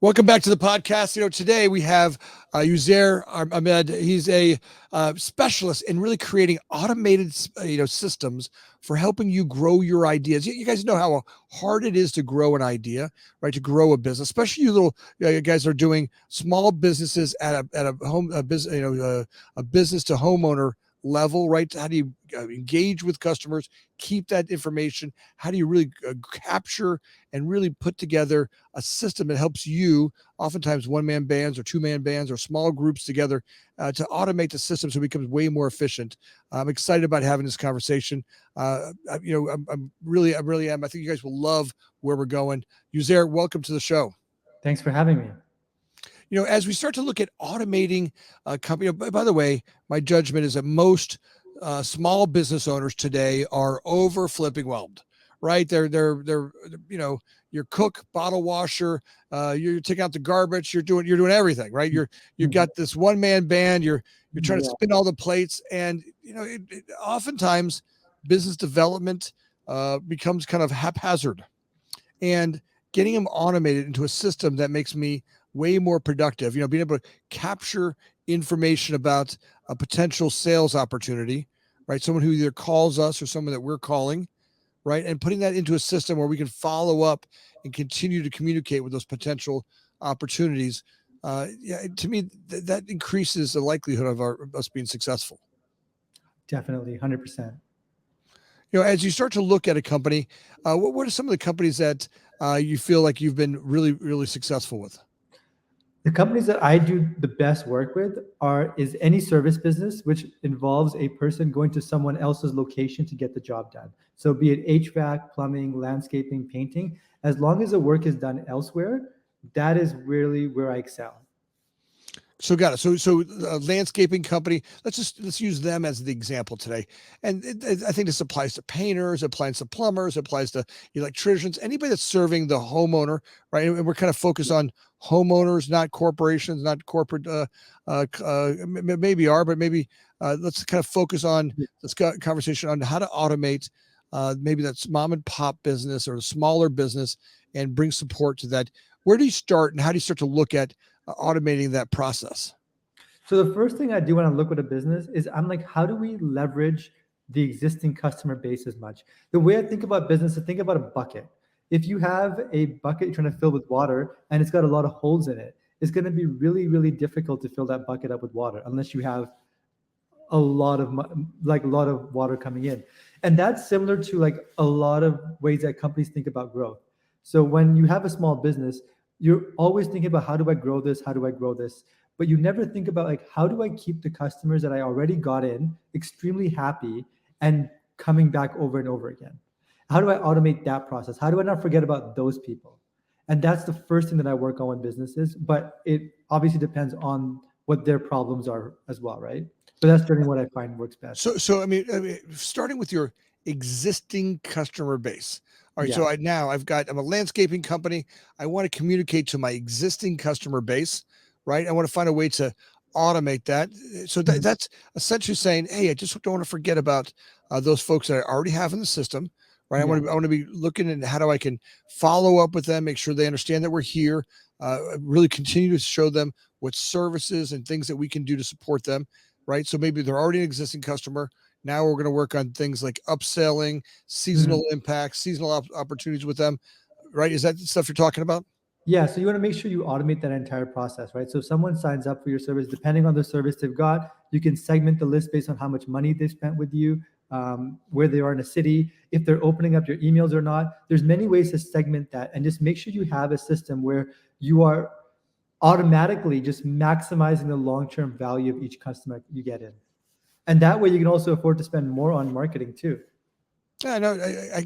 Welcome back to the podcast. Today we have Uzair Ahmed. He's a specialist in really creating automated, systems for helping you grow your ideas. You guys know how hard it is to grow an idea, right? To grow a business, especially you little guys are doing small businesses at a home a business, a business to homeowner level, right? How do you engage with customers, keep that information? How do you really capture and really put together a system that helps you, oftentimes one-man bands or two-man bands or small groups together, to automate the system so it becomes way more efficient? I'm excited about having this conversation. I'm really am. I think you guys will love where we're going. Uzair, welcome to the show. Thanks for having me. As we start to look at automating a company, by the way, my judgment is that most small business owners today are over flipping whelmed, right? They're your cook, bottle washer, you're taking out the garbage, you're doing everything, right? You've got this one man band, you're trying to spin all the plates, and oftentimes business development becomes kind of haphazard, and getting them automated into a system that makes me way more productive, being able to capture information about a potential sales opportunity, right? Someone who either calls us or someone that we're calling, right? And putting that into a system where we can follow up and continue to communicate with those potential opportunities. To me, that increases the likelihood of us being successful. Definitely, 100%. As you start to look at a company, what are some of the companies that you feel like you've been really, really successful with? The companies that I do the best work with is any service business, which involves a person going to someone else's location to get the job done. So be it HVAC, plumbing, landscaping, painting, as long as the work is done elsewhere, that is really where I excel. So got it. So a landscaping company, let's use them as the example today. And I think this applies to painters, it applies to plumbers, it applies to electricians, anybody that's serving the homeowner, right? And we're kind of focused on homeowners, not corporations, not corporate, maybe are, but maybe let's kind of focus on this conversation on how to automate maybe that's mom and pop business or a smaller business and bring support to that. Where do you start, and how do you start to look at automating that process? So the first thing I do when I look at a business is I'm like, how do we leverage the existing customer base as much? The way I think about business, I think about a bucket. If you have a bucket you're trying to fill with water and it's got a lot of holes in it, it's going to be really, really difficult to fill that bucket up with water unless you have a lot of water coming in. And that's similar to like a lot of ways that companies think about growth. So when you have a small business, you're always thinking about how do I grow this? How do I grow this? But you never think about like, how do I keep the customers that I already got in extremely happy and coming back over and over again? How do I automate that process? How do I not forget about those people? And that's the first thing that I work on with businesses, but it obviously depends on what their problems are as well, right? But that's generally what I find works best. So I mean, starting with your existing customer base. All right. Yeah. So I'm a landscaping company. I want to communicate to my existing customer base, right? I want to find a way to automate that. So that's essentially saying, hey, I just don't want to forget about those folks that I already have in the system, right? I want to be looking at how I can follow up with them, make sure they understand that we're here, really continue to show them what services and things that we can do to support them, right? So maybe they're already an existing customer. Now we're going to work on things like upselling, seasonal impacts, seasonal opportunities with them, right? Is that the stuff you're talking about? Yeah. So you want to make sure you automate that entire process, right? So if someone signs up for your service, depending on the service they've got, you can segment the list based on how much money they spent with you, where they are in a city, if they're opening up your emails or not. There's many ways to segment that, and just make sure you have a system where you are automatically just maximizing the long-term value of each customer you get in. And that way you can also afford to spend more on marketing too. Yeah, no,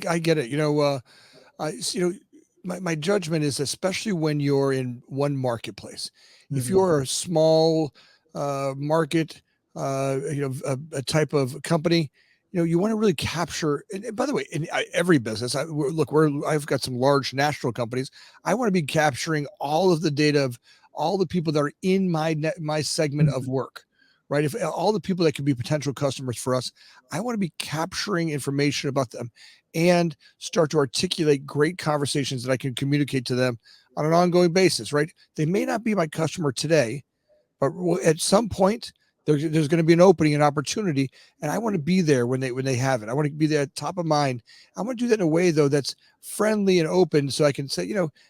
I get it. My judgment is, especially when you're in one marketplace, if you're a small market, a type of company, you want to really capture. And by the way, in every business, I've got some large national companies. I want to be capturing all of the data of all the people that are in my segment of work. Right? If all the people that could be potential customers for us, I want to be capturing information about them and start to articulate great conversations that I can communicate to them on an ongoing basis, right? They may not be my customer today, but at some point there's going to be an opening, an opportunity, and I want to be there when they have it. I want to be there top of mind. I want to do that in a way though that's friendly and open, so I can say,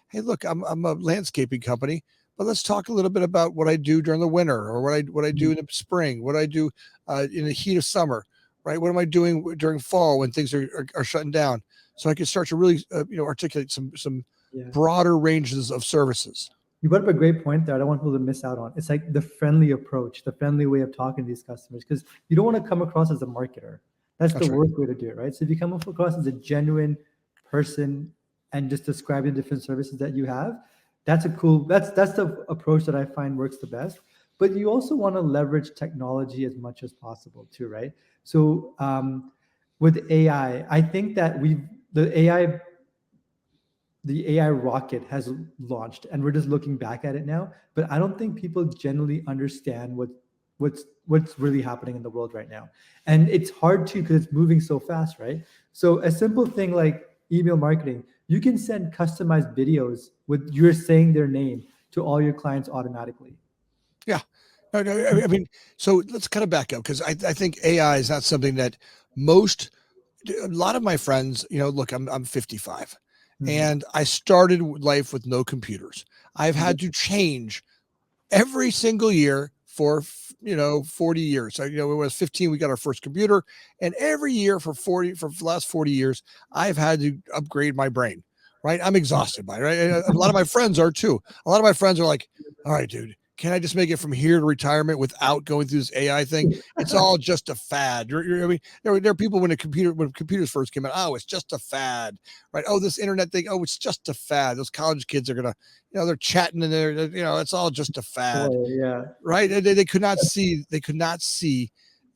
hey, look, I'm a landscaping company, but let's talk a little bit about what I do during the winter, or what I do in the spring, what I do in the heat of summer, right? What am I doing during fall when things are shutting down? So I can start to really articulate some Yeah. broader ranges of services. You brought up a great point there. I don't want people to miss out on. It's like the friendly approach, the friendly way of talking to these customers, because you don't want to come across as a marketer. That's the That's right. worst way to do it, right? So if you come across as a genuine person and just describing the different services that you have, that's the approach that I find works the best. But you also want to leverage technology as much as possible too, right? So with AI, I think that the AI rocket has launched, and we're just looking back at it now. But I don't think people generally understand what's really happening in the world right now, and it's hard to because it's moving so fast, right? So a simple thing like email marketing, you can send customized videos with you're saying their name to all your clients automatically. Yeah. No, I mean, so let's kind of back up, because I think AI is not something that a lot of my friends, look, I'm 55 and I started life with no computers. I've had to change every single year for 40 years. So, it was 15 we got our first computer, and every year for the last 40 years I've had to upgrade my brain, right? I'm exhausted by it, right? And a lot of my friends are too. A lot of my friends are like, all right, dude, can I just make it from here to retirement without going through this AI thing? It's all just a fad. I mean, there are people when computers first came out, oh, it's just a fad, right? Oh, this internet thing, oh, it's just a fad. Those college kids are gonna, they're chatting in there, it's all just a fad, Yeah. right? They could not see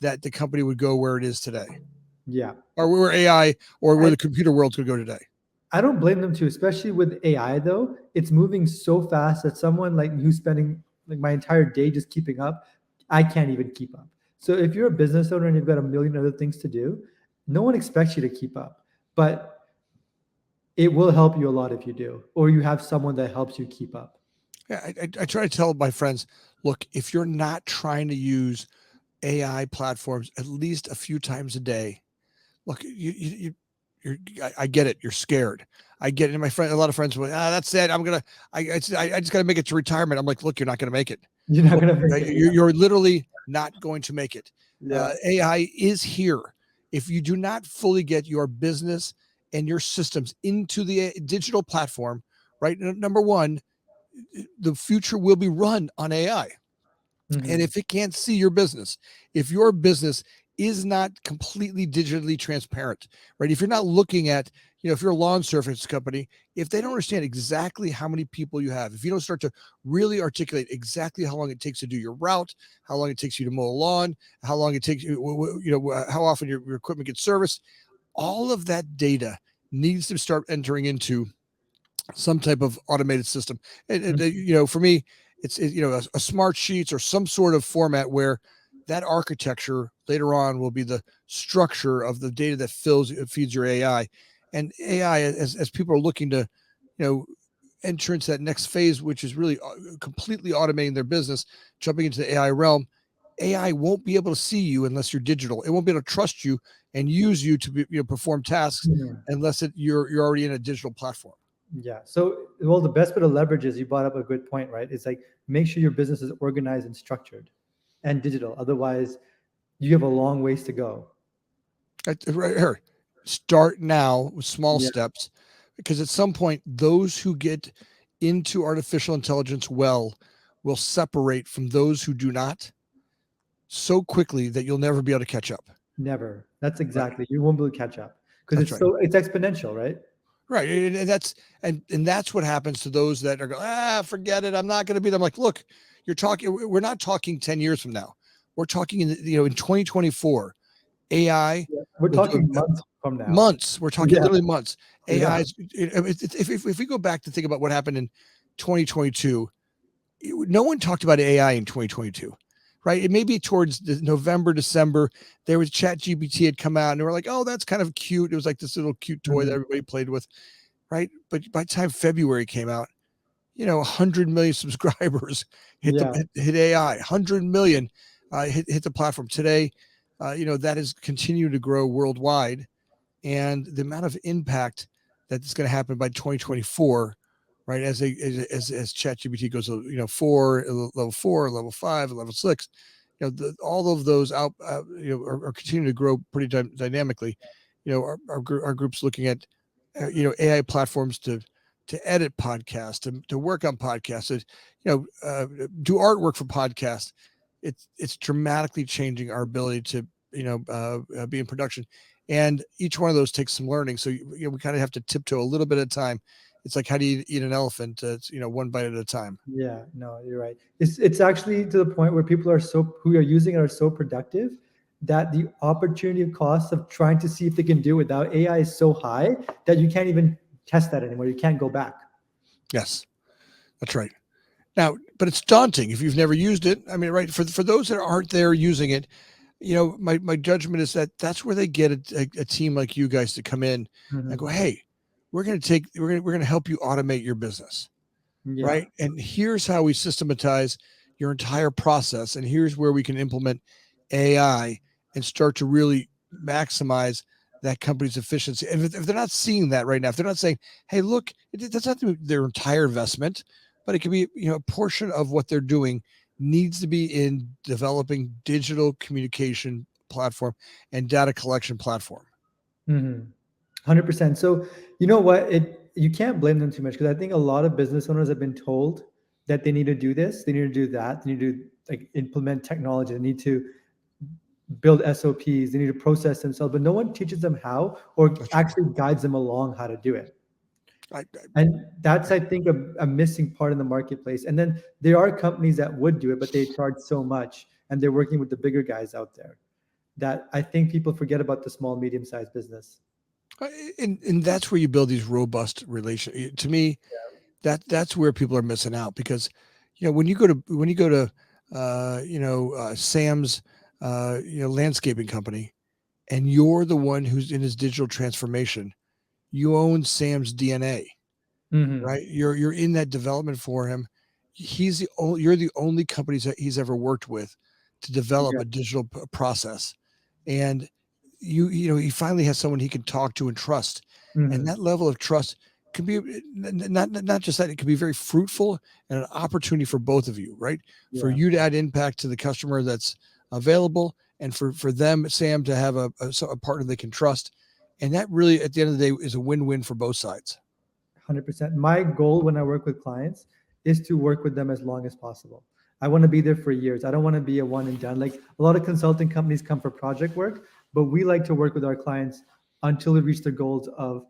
that the company would go where it is today, Yeah. or where AI or where the computer world could go today. I don't blame them too, especially with AI though. It's moving so fast that someone like who's spending like my entire day just keeping up, I can't even keep up. So if you're a business owner and you've got a million other things to do, no one expects you to keep up. But it will help you a lot if you do, or you have someone that helps you keep up. Yeah, I try to tell my friends, look, if you're not trying to use AI platforms at least a few times a day, look, I get it. You're scared. I get it. And a lot of friends were, that's it. I just got to make it to retirement. I'm like, look, you're not going to make it. You're not going to make it. You're literally not going to make it. Yeah. AI is here. If you do not fully get your business and your systems into the digital platform, right? Number one, the future will be run on AI. And if it can't see your business, if your business is not completely digitally transparent, right? If you're not looking at, if you're a lawn service company, if they don't understand exactly how many people you have, if you don't start to really articulate exactly how long it takes to do your route, how long it takes you to mow a lawn, how long it takes you, how often your equipment gets serviced, all of that data needs to start entering into some type of automated system. And for me, it's a smart sheets or some sort of format where that architecture later on will be the structure of the data that feeds your AI. And AI, as people are looking to, enter into that next phase, which is really completely automating their business, jumping into the AI realm, AI won't be able to see you unless you're digital. It won't be able to trust you and use you to perform tasks unless you're already in a digital platform. Yeah. So, well, the best way to leverage is you brought up a good point, right? It's like make sure your business is organized and structured and digital. Otherwise, you have a long ways to go. Right here, start now with small steps, because at some point, those who get into artificial intelligence will separate from those who do not so quickly that you'll never be able to catch up. Never. That's exactly. You won't be able to catch up because That's it's exponential, right? Right. And that's what happens to those that are going, forget it. I'm not going to be them. Like, look, we're not talking 10 years from now. We're talking in 2024, AI. We're talking months from now. Months. We're talking literally months. AI. Yeah. If we go back to think about what happened in 2022, no one talked about AI in 2022. Right. It may be towards November, December, there was ChatGPT had come out and they were like, oh, that's kind of cute. It was like this little cute toy that everybody played with. Right. But by the time February came out, 100 million subscribers hit the Yeah. hit AI, 100 million hit the platform today. That is continuing to grow worldwide, and the amount of impact that's going to happen by 2024, right? As ChatGPT goes, 4, level 5, level 6, all of those out, are continuing to grow pretty dynamically. Our group's looking at, AI platforms to edit podcasts, to work on podcasts, do artwork for podcasts. It's dramatically changing our ability to be in production, and each one of those takes some learning. So we kind of have to tiptoe a little bit at a time. It's like, how do you eat an elephant? It's one bite at a time. Yeah, no, you're right. It's actually to the point where people who are using it are so productive that the opportunity cost of trying to see if they can do it without AI is so high that you can't even test that anymore. You can't go back. Yes, that's right. Now, but it's daunting if you've never used it. I mean, right, for those that aren't there using it, my judgment is that that's where they get a team like you guys to come in and go, Mhm. hey, we're gonna help you automate your business, Yeah. right? And here's how we systematize your entire process, and here's where we can implement AI and start to really maximize that company's efficiency. And if they're not seeing that right now, if they're not saying, hey, look, that's not their entire investment, but it could be, a portion of what they're doing needs to be in developing digital communication platform and data collection platform. 100%. So you know what? You can't blame them too much because I think a lot of business owners have been told that they need to do this, they need to do that, they need to like implement technology, they need to build SOPs, they need to process themselves, but no one teaches them how or That's right. actually guides them along how to do it. I, And that's, I think, a missing part in the marketplace. And then there are companies that would do it, but they charge so much and they're working with the bigger guys out there that I think people forget about the small, medium-sized business. and that's where you build these robust relations. To me, that's where people are missing out, because when you go to Sam's landscaping company, and you're the one who's in his digital transformation, you own Sam's DNA, Hmm. right? You're in that development for him. You're the only companies that he's ever worked with to develop Yeah. a digital process, and he finally has someone he can talk to and trust, and Hmm. that level of trust can be not just that, it can be very fruitful and an opportunity for both of you, right? For Yeah. you to add impact to the customer that's available, and for them, Sam, to have a partner they can trust, and that really, at the end of the day, is a win-win for both sides. 100%. My goal when I work with clients is to work with them as long as possible. I want to be there for years. I don't want to be a one and done. Like a lot of consulting companies come for project work, but we like to work with our clients until we reach the goals of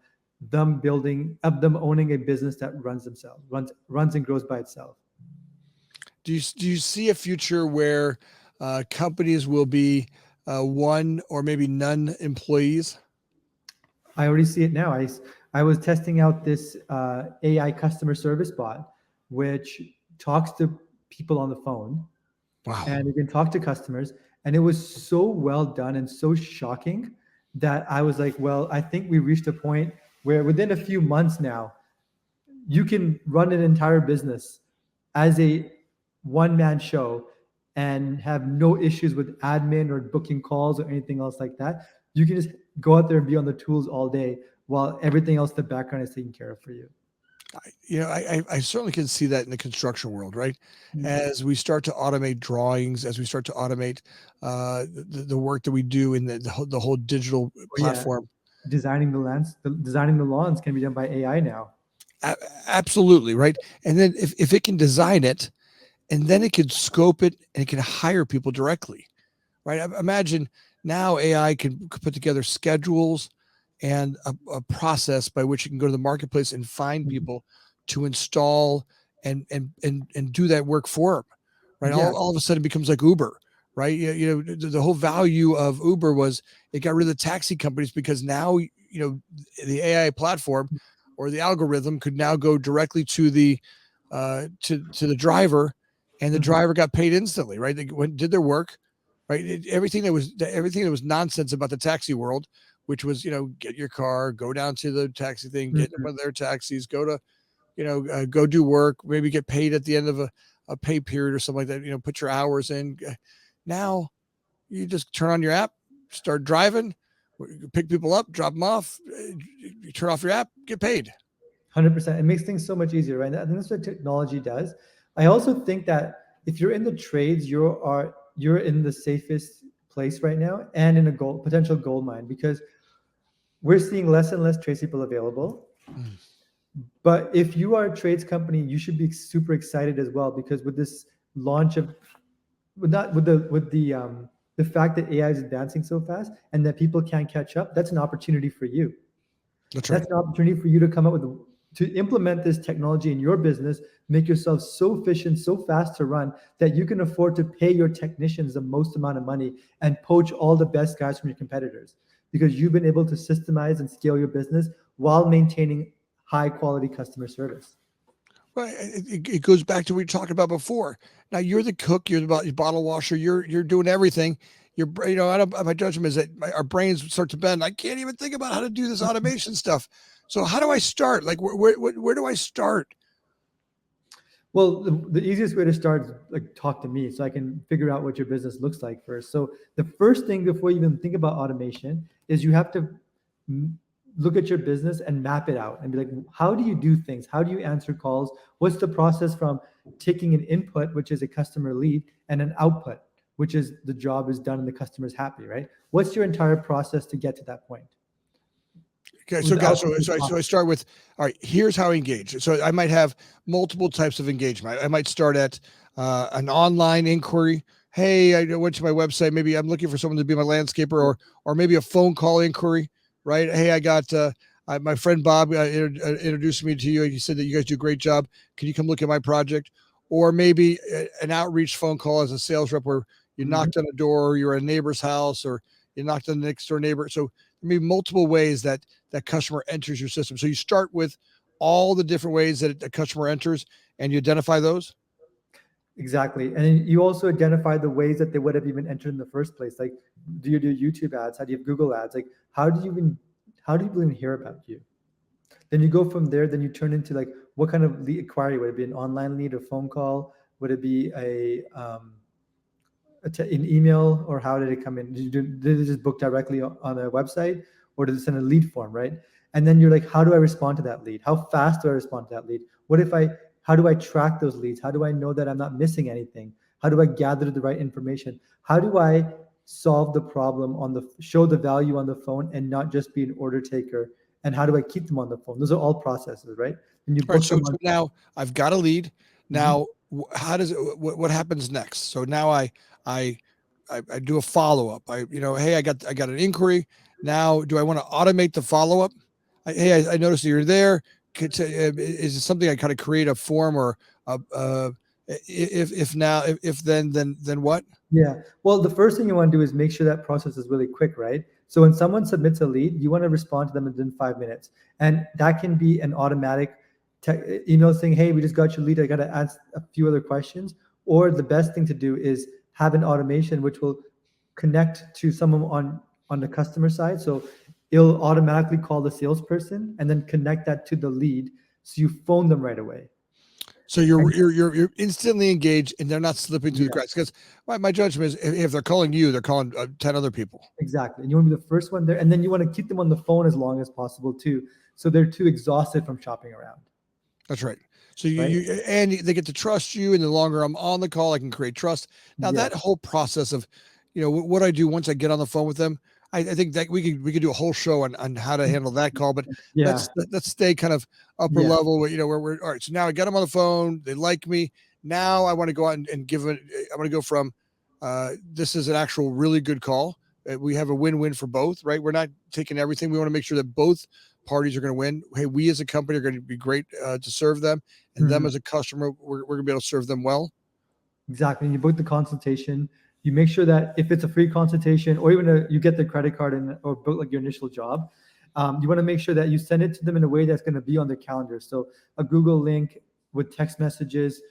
them owning a business that runs themselves, runs and grows by itself. Do you see a future where companies will be one or maybe none employees? I already see it now. I was testing out this AI customer service bot, which talks to people on the phone Wow. and you can talk to customers. And it was so well done and so shocking that I was like, well, I think we reached a point where within a few months now, you can run an entire business as a one man show and have no issues with admin or booking calls or anything else like that. You can just go out there and be on the tools all day while everything else in the background is taken care of for you. I certainly can see that in the construction world, right? Mhm. As we start to automate drawings, as we start to automate the work that we do in the whole digital Oh yeah, platform. designing the lawns can be done by AI now. A- Absolutely, right? And then if it can design it, and then it can scope it, and it can hire people directly, right? Imagine now AI can put together schedules and a process by which you can go to the marketplace and find Mhm. people to install and do that work for them, right? Yeah. All of a sudden it becomes like Uber, right? The whole value of Uber was it got rid of the taxi companies, because now the AI platform or the algorithm could now go directly to to the driver, and the Mhm. driver got paid instantly, right? They did their work, right? Everything that was nonsense about the taxi world, which was get your car, go down to the taxi thing, get in Mhm. one of their taxis, go to go do work, maybe get paid at the end of a pay period or something like that. Put your hours in. Now you just turn on your app, start driving, pick people up, drop them off, you turn off your app, get paid. 100%. It makes things so much easier, right? I think that's what technology does. I also think that if you're in the trades, you're in the safest place right now, and in a potential gold mine, because we're seeing less and less tradespeople available. Mm. But if you are a trades company, you should be super excited as well, because with this launch of the fact that AI is advancing so fast and that people can't catch up, that's an opportunity for you. That's right. That's an opportunity for you to come up with to implement this technology in your business, make yourself so efficient, so fast to run, that you can afford to pay your technicians the most amount of money and poach all the best guys from your competitors, because you've been able to systemize and scale your business while maintaining high quality customer service. Well, it goes back to what we talked about before. Now you're the cook, you're the bottle washer, you're doing everything. My judgment is that our brains start to bend. I can't even think about how to do this automation stuff. So how do I start? Like, where do I start? Well, the easiest way to start is like talk to me, so I can figure out what your business looks like first. So the first thing before you even think about automation is you have to look at your business and map it out and be like, how do you do things? How do you answer calls? What's the process from taking an input, which is a customer lead, and an output, which is the job is done and the customer's happy, right? What's your entire process to get to that point? Okay, so guys, so I start with, all right, here's how I engage. So I might have multiple types of engagement. I might start at an online inquiry. Hey, I went to my website. Maybe I'm looking for someone to be my landscaper, or maybe a phone call inquiry, right? Hey, I got my friend Bob introduced me to you. He said that you guys do a great job. Can you come look at my project? Or maybe an outreach phone call as a sales rep, where you knocked on a door, or you're at a neighbor's house, or you knocked on the next door neighbor. So there may be multiple ways that customer enters your system. So you start with all the different ways that a customer enters, and you identify those. Exactly. And you also identify the ways that they would have even entered in the first place. Like, do you do YouTube ads? How do you have Google ads? Like, how do people even hear about you? Then you go from there, then you turn into like, what kind of lead inquiry? Would it be an online lead, a phone call? Would it be an email, or how did it come in? Did they just book directly on a website, or did it send a lead form, right? And then you're like, how do I respond to that lead? How fast do I respond to that lead? How do I track those leads? How do I know that I'm not missing anything? How do I gather the right information? How do I solve the problem show the value on the phone and not just be an order taker? And how do I keep them on the phone? Those are all processes, right? And you book so them on. now I've got a lead. Now, how does it? What happens next? So now I do a follow up. Hey, I got an inquiry. Now, do I want to automate the follow up? Hey, I noticed that you're there. Is it something I kind of create a form, or if then what? Yeah. Well, the first thing you want to do is make sure that process is really quick, right? So when someone submits a lead, you want to respond to them within 5 minutes. And that can be an automatic email saying, hey, we just got your lead. I got to ask a few other questions. Or the best thing to do is have an automation which will connect to someone on the customer side. So it'll automatically call the salesperson and then connect that to the lead. So you phone them right away. So you're instantly engaged, and they're not slipping through the cracks. Because my judgment is, if they're calling you, they're calling 10 other people. Exactly. And you want to be the first one there, and then you want to keep them on the phone as long as possible too, so they're too exhausted from shopping around. That's right. So they get to trust you, and the longer I'm on the call, I can create trust. Now that whole process of, what I do once I get on the phone with them, I think that we could do a whole show on how to handle that call, but let's stay kind of upper level where we're all right. So now I got them on the phone. They like me. Now I want to go out and give it. I want to go from this is an actual really good call. We have a win-win for both, right? We're not taking everything. We want to make sure that both parties are going to win. Hey, we as a company are going to be great to serve them, and them as a customer, we're going to be able to serve them well. Exactly. And you book the consultation. You make sure that if it's a free consultation, or even you get the credit card or book like your initial job, you want to make sure that you send it to them in a way that's going to be on their calendar. So a Google link with text messages,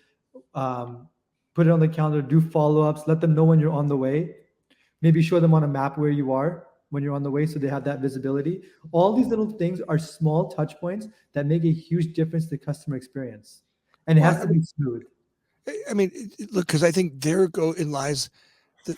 put it on the calendar, do follow-ups, let them know when you're on the way. Maybe show them on a map where you are. when you're on the way, so they have that visibility. All these little things are small touch points that make a huge difference to customer experience, and it Well, has to be smooth. I mean, look, because I think there go in lies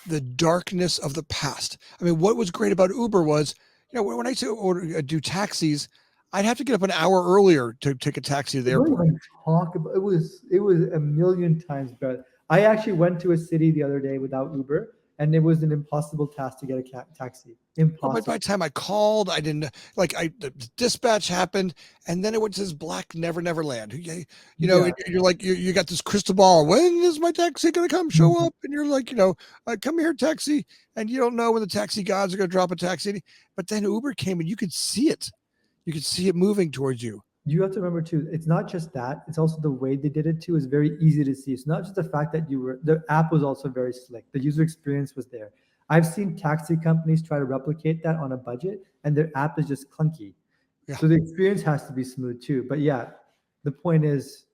the darkness of the past. I mean, what was great about Uber was, when I used to do taxis, I'd have to get up an hour earlier to take a taxi to the Don't airport. even talk about it was a million times better. I actually went to a city the other day without Uber, and it was an impossible task to get a taxi. But by Impossible. the time I called, I didn't the dispatch happened, and then it went to this black never land. Yeah. And you're like you got this crystal ball. When is my taxi going to come show Mhm. up? And you're like, come here, taxi, and you don't know when the taxi gods are going to drop a taxi. But then Uber came, and you could see it. You could see it moving towards you. You have to remember too, it's not just that, it's also the way they did it too is very easy to see. It's not just the fact that the app was also very slick. The user experience was there. I've seen taxi companies try to replicate that on a budget and their app is just clunky. Yeah. So the experience has to be smooth too. But yeah, the point is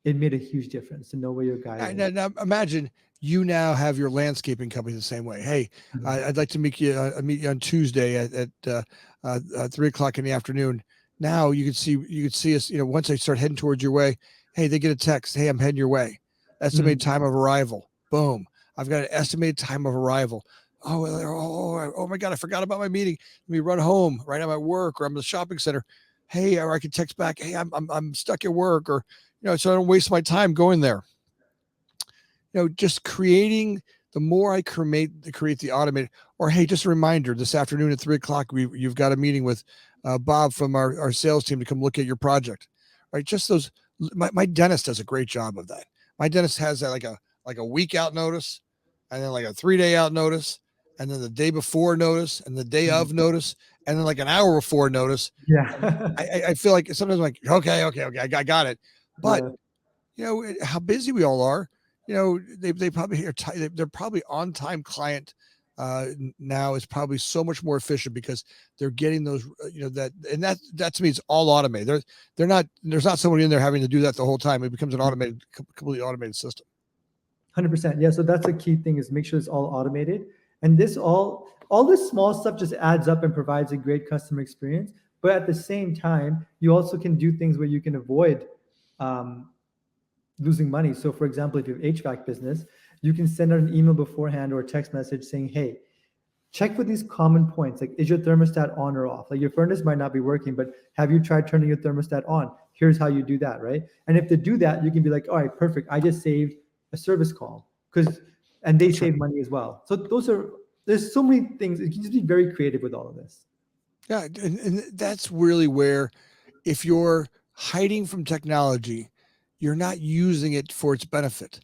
it made a huge difference to know where you're guiding. Now imagine you now have your landscaping company the same way. Hey, Mhm. I'd like to meet you on Tuesday at 3 o'clock in the afternoon. Now you could see us. Once they start heading towards your way, hey, they get a text. Hey, I'm heading your way. Estimated Mhm. time of arrival. Boom. I've got an estimated time of arrival. Oh my God, I forgot about my meeting. Let me run home. Right, I'm at work or I'm at the shopping center. Hey, or I can text back. Hey, I'm stuck at work, or so I don't waste my time going there. Just creating, the more I create the automated, or hey, just a reminder, this afternoon at 3 o'clock, you've got a meeting with Bob from our sales team to come look at your project, right? Just those. My dentist does a great job of that. My dentist has that like a week out notice, and then like a 3 day out notice, and then the day before notice, and the day Mhm. of notice, and then like an hour before notice. Yeah. I feel like sometimes I'm like, okay, I got it, but Yeah. how busy we all are. They probably are they're probably on time client now is probably so much more efficient because they're getting those that to me is all automated. There's not someone in there having to do that the whole time. It becomes an automated, completely automated system. 100%. Yeah. So that's a key thing is make sure it's all automated. And all this small stuff just adds up and provides a great customer experience. But at the same time, you also can do things where you can avoid um, losing money. So for example, if you have HVAC business, you can send out an email beforehand or a text message saying, hey, check for these common points. Like, is your thermostat on or off? Like your furnace might not be working, but have you tried turning your thermostat on? Here's how you do that, right? And if they do that, you can be like, all right, perfect. I just saved a service call and they That's right. save money as well. So there's so many things. You can just be very creative with all of this. Yeah, and that's really where, if you're hiding from technology, you're not using it for its benefit,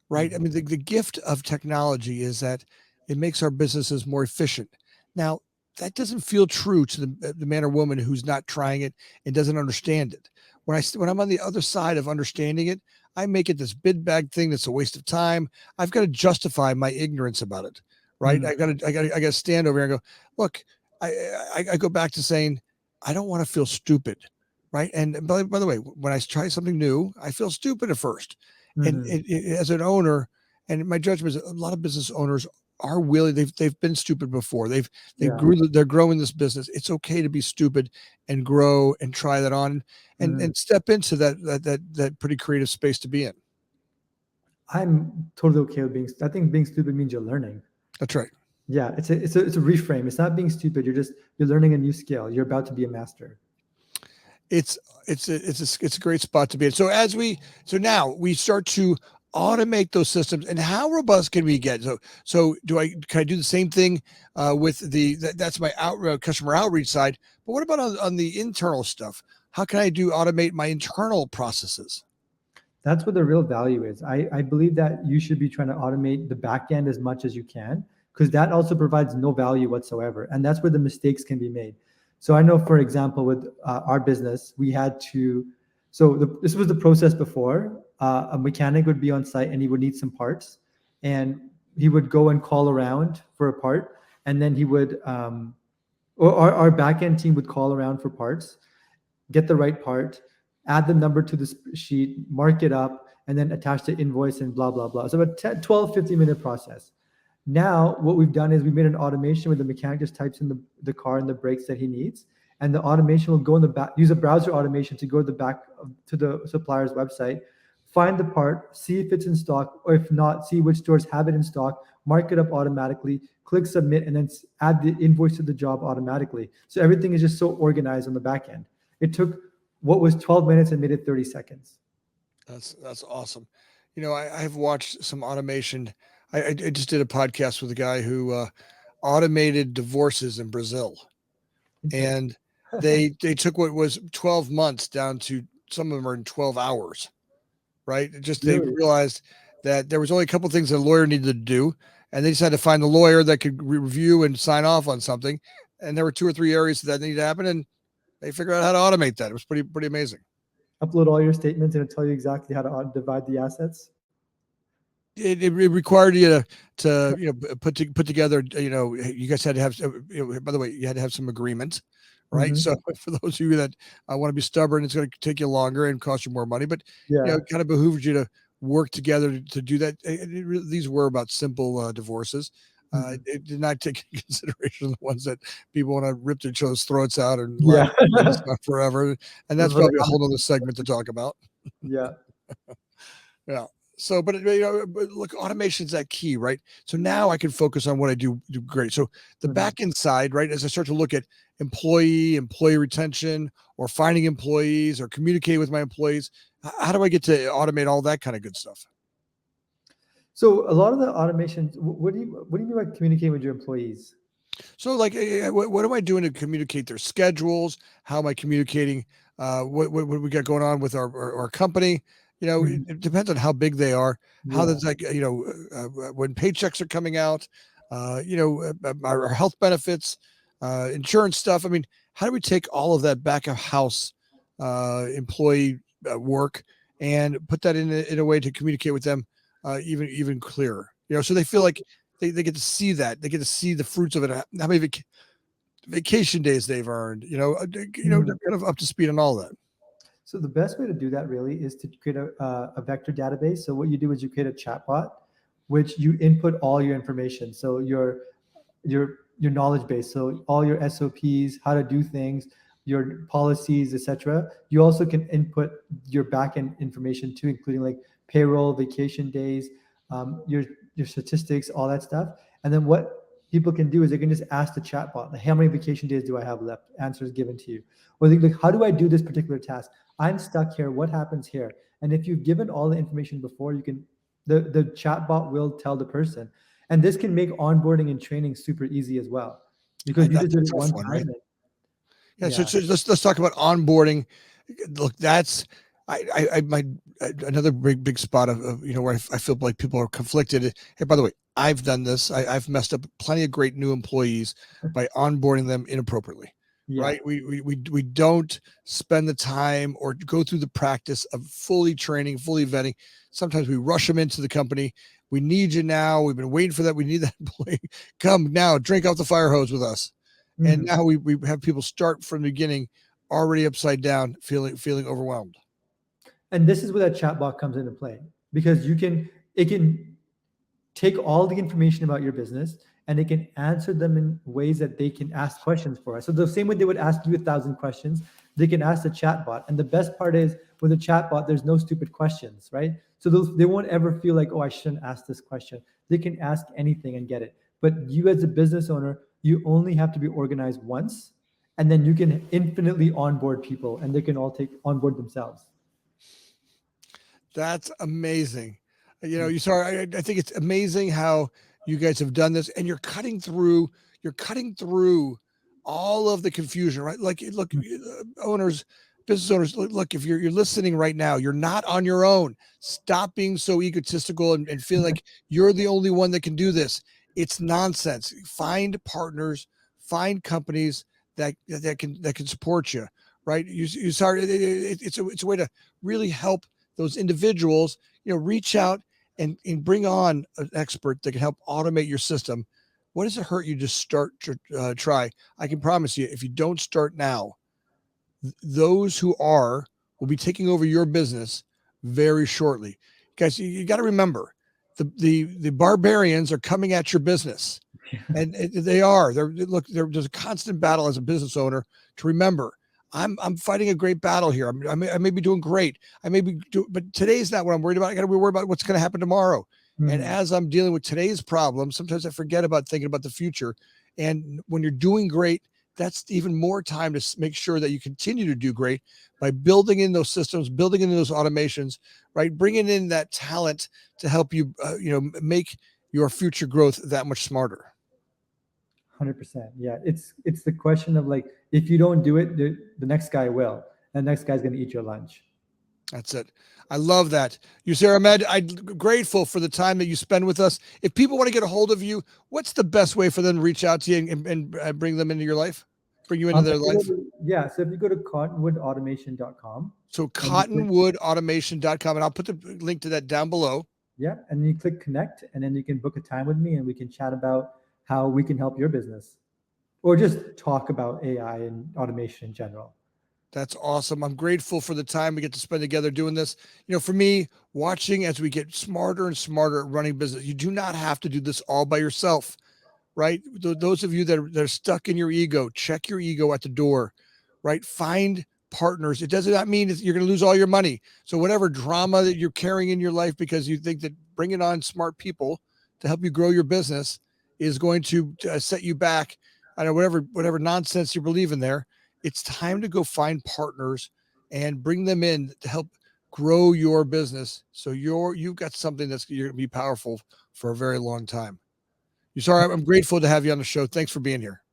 right? I Mhm. mean, the gift of technology is that it makes our businesses more efficient. Now, that doesn't feel true to the man or woman who's not trying it and doesn't understand it. When I'm on the other side of understanding it, I make it this big bag thing that's a waste of time. I've got to justify my ignorance about it, right? Mhm. I got to stand over here and go, look, I go back to saying, I don't want to feel stupid, right? And by the way, when I try something new, I feel stupid at first. And Mhm. as an owner, and my judgment is a lot of business owners are willing. They've been stupid before. Yeah. They're growing this business. It's okay to be stupid and grow and try that on Mhm. and step into that pretty creative space to be in. I'm totally okay with I think being stupid means you're learning. That's right. Yeah, it's a reframe. It's not being stupid. You're learning a new skill. You're about to be a master. It's it's a great spot to be in. So now we start to automate those systems, and how robust can we get? So can I do the same thing with that's my customer outreach side, but what about on the internal stuff? How can I automate my internal processes? That's what the real value is. I believe that you should be trying to automate the back end as much as you can because that also provides no value whatsoever. And that's where the mistakes can be made. So I know, for example, with our business, we had to, this was the process before. A mechanic would be on site and he would need some parts and he would go and call around for a part. And then or our back end team would call around for parts, get the right part, add the number to the sheet, mark it up, and then attach the invoice and blah, blah, blah. So about 10, 12, 15-minute process. Now, what we've done is we made an automation where the mechanic just types in the car and the brakes that he needs. And the automation will go in the back, use a browser automation to go to the back to the supplier's website, find the part, see if it's in stock, or if not, see which stores have it in stock, mark it up automatically, click submit, and then add the invoice to the job automatically. So everything is just so organized on the back end. It took what was 12 minutes and made it 30 seconds. That's awesome. I've watched some automation. I just did a podcast with a guy who automated divorces in Brazil, Interesting. and they took what was 12 months down to some of them are in 12 hours. Right? Just they Really? realized that there was only a couple of things a lawyer needed to do, and they decided to find the lawyer that could review and sign off on something. And there were 2 or 3 areas that needed to happen, and they figured out how to automate that. It was pretty amazing. Upload all your statements and it'll tell you exactly how to divide the assets. It required you to put together. You guys had to have. By the way, you had to have some agreement, right? Mm-hmm. So for those of you that want to be stubborn, it's going to take you longer and cost you more money. But Yeah. it kind of behooves you to work together to do that. These were about simple divorces. Mm-hmm. It did not take into consideration the ones that people want to rip each other's throats out and Yeah. laugh forever. And that's probably a whole other segment to talk about. Yeah. Yeah. So, but look, automation's that key, right? So now I can focus on what I do great. So the Mm-hmm. back end side, right? As I start to look at employee retention, or finding employees, or communicate with my employees, how do I get to automate all that kind of good stuff? So a lot of the automations, what do you mean by communicating with your employees? So, like, what am I doing to communicate their schedules? How am I communicating? What we got going on with our company? Mm-hmm. It depends on how big they are. How Yeah. that's like, when paychecks are coming out, our health benefits, insurance stuff. I mean, how do we take all of that back of house employee work and put that in a way to communicate with them even clearer? So they feel like they get to see that. They get to see the fruits of it. How many vacation days they've earned. They're kind of up to speed on all that. So the best way to do that really is to create a vector database. So what you do is you create a chatbot, which you input all your information. So your knowledge base. So all your SOPs, how to do things, your policies, etc. You also can input your backend information too, including like payroll, vacation days, your statistics, all that stuff. And then what people can do is they can just ask the chatbot, like, how many vacation days do I have left? Answer is given to you. Or they like, how do I do this particular task? I'm stuck here. What happens here? And if you've given all the information before, you can the chatbot will tell the person. And this can make onboarding and training super easy as well. Because you just That's a did it tough one one, time. right? And, Yeah. yeah. So let's talk about onboarding. Look, that's my another big spot of where I feel like people are conflicted. Hey, by the way, I've done this. I've messed up plenty of great new employees by onboarding them inappropriately. Yeah. Right? We don't spend the time or go through the practice of fully training, fully vetting. Sometimes we rush them into the company. We need you now. We've been waiting for that. We need that employee. Come now, drink off the fire hose with us. And Mhm. now we have people start from the beginning already upside down, feeling overwhelmed. And this is where that chatbot comes into play because it can take all the information about your business and it can answer them in ways that they can ask questions for us. So the same way they would ask you 1,000 questions, they can ask the chatbot. And the best part is with a chatbot, there's no stupid questions, right? So they won't ever feel like, oh, I shouldn't ask this question. They can ask anything and get it. But you as a business owner, you only have to be organized once, and then you can infinitely onboard people and they can all take onboard themselves. That's amazing. You saw. I think it's amazing how you guys have done this, and you're cutting through. You're cutting through all of the confusion, right? Like, look, owners, business owners, look. If you're listening right now, you're not on your own. Stop being so egotistical and feel like you're the only one that can do this. It's nonsense. Find partners, find companies that can support you, right? You start. It's a way to really help those individuals, reach out and bring on an expert that can help automate your system. What does it hurt you to start to try? I can promise you, if you don't start now, those who will be taking over your business very shortly. Guys, you got to remember, the barbarians are coming at your business, and they are. There's a constant battle as a business owner to remember. I'm fighting a great battle here. I may be doing great. But today's not what I'm worried about. I got to be worried about what's going to happen tomorrow. And as I'm dealing with today's problem, sometimes I forget about thinking about the future. And when you're doing great, that's even more time to make sure that you continue to do great by building in those systems, building in those automations, right? Bringing in that talent to help you, make your future growth that much smarter. 100%. Yeah, it's the question of like, if you don't do it, the next guy will, and the next guy's going to eat your lunch. That's it. I love that. Uzair Ahmed, I'm grateful for the time that you spend with us. If people want to get a hold of you, what's the best way for them to reach out to you and bring them into your life? Bring you into their life? Yeah, so if you go to cottonwoodautomation.com. So cottonwoodautomation.com, and I'll put the link to that down below. Yeah, and then you click connect, and then you can book a time with me, and we can chat about how we can help your business, or just talk about AI and automation in general. That's awesome. I'm grateful for the time we get to spend together doing this. For me, watching as we get smarter and smarter at running business, you do not have to do this all by yourself, right? Those of you that are stuck in your ego, check your ego at the door, right? Find partners. It does not mean you're going to lose all your money. So whatever drama that you're carrying in your life because you think that bringing on smart people to help you grow your business is going to set you back, I don't know, whatever nonsense you believe in there. It's time to go find partners and bring them in to help grow your business. So you've got something that's you're going to be powerful for a very long time. I'm grateful to have you on the show. Thanks for being here.